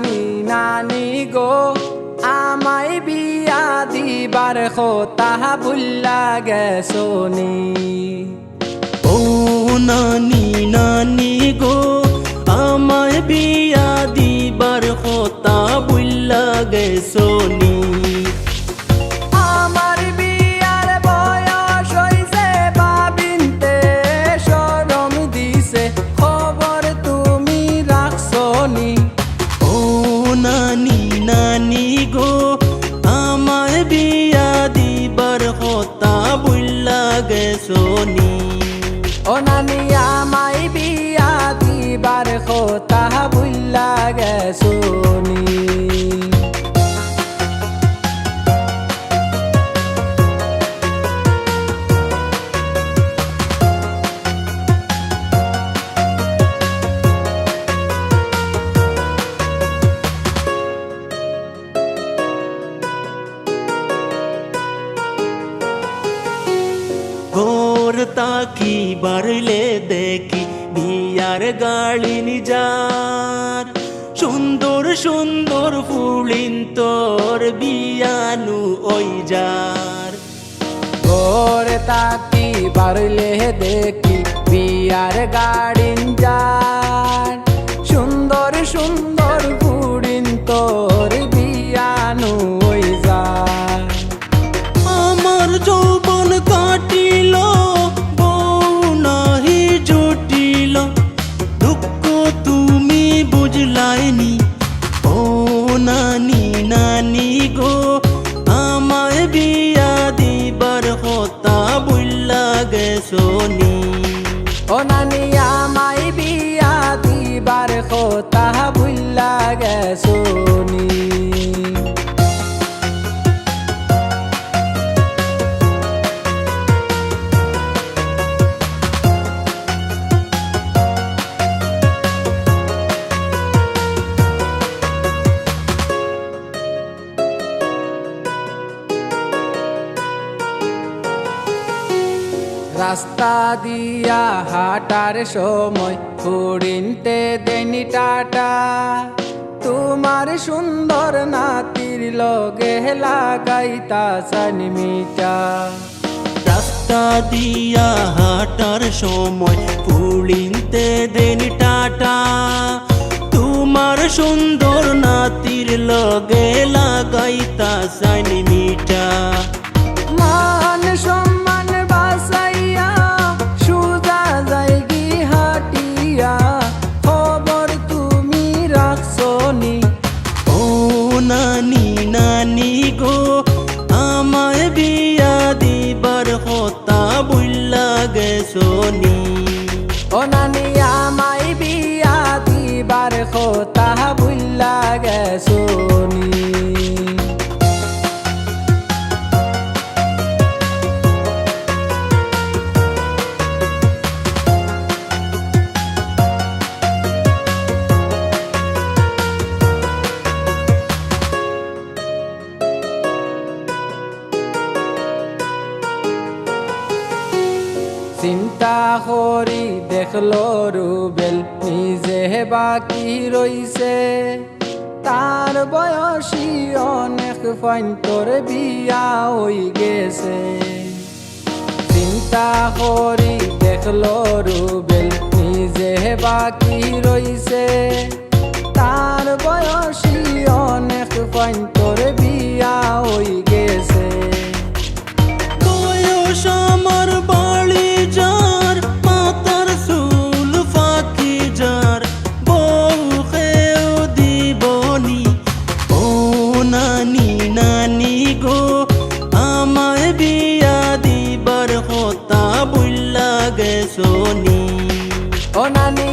নানি নানি গো আমায় বিয়া দিবার কথা ভুল্লা গেছনি। ও নানি নানি গো আমায় বিয়া দিবার কথা ভুল্লা গেছনি। আমার বিয়ার বয়স হইছে বাবিনতে শরম দিছে খবর তুমি রাখছনি। ও নানি নানি গো আমায় বিয়া দিবার কথা ভুল্লা গেছনি। ও নানি আমায় বিয়া দিবার কথা ভুল্লা গেছনি। ঘোর তাকি বারলে দেখি বিয়ার গাড়ি নিজার সুন্দর সুন্দর ফুলিন তোর বিয়ানু ওই যার। ঘরে তাকি বারলে দেখি বিয়ার গাড়িন যান সুন্দর সুন্দর গুড়িন তোর বিয়ানু ওই যান। আমার যৌবন কাটিল বউ নাহি জুটিল দুঃখ তুমি বুঝলাইনি। ও নানি নানি গো আমায় বিয়া দিবার কথা ভুল্লা গেছনি। ও নানি আমায় বিয়া দিবার কথা ভুল্লা গেছনি। রাস্তা দিয়া হাঁটার সময় ফুড়িনতে দেনি টাটা তোমার সুন্দর নাতির লগে লাগাইতা সানিমিটা। রাস্তা দিয়া হাঁটার সময় ফুলিনতে দেন টাটা তোমার সুন্দর নাতির লগে লাগাইতা সানি মিঠা। মান সম্মান বাসাইয়া সুজা যাইগি হাটিয়া খবর তুমি রাখছনি। ও নানি নানি গো আমায় বিয়া দিবার কথা ভুল্লা গেছনি। ও নানি আমায় বিয়া দিবার কথা ভুল্লা গেছনি। চিন্তা করি দেখলো রুবেল নিজে বাকি রইছে তার বয়সী অনেক ফাইন তোর বিয়া হই গেছে। চিন্তা করি দেখলো রুবেল নিজে বাকি রইছে তার বয়সী অনেক ফাইন তোর বিয়া হই গেছে। বয়স আমার বাড়ি যার মাতার চুল ফাঁকি যার বউ খেয়েও দিবনি। ও নানি নানি গো আমায় বিয়া দিবার কথা ভুল্লা গেছনি। ও নানি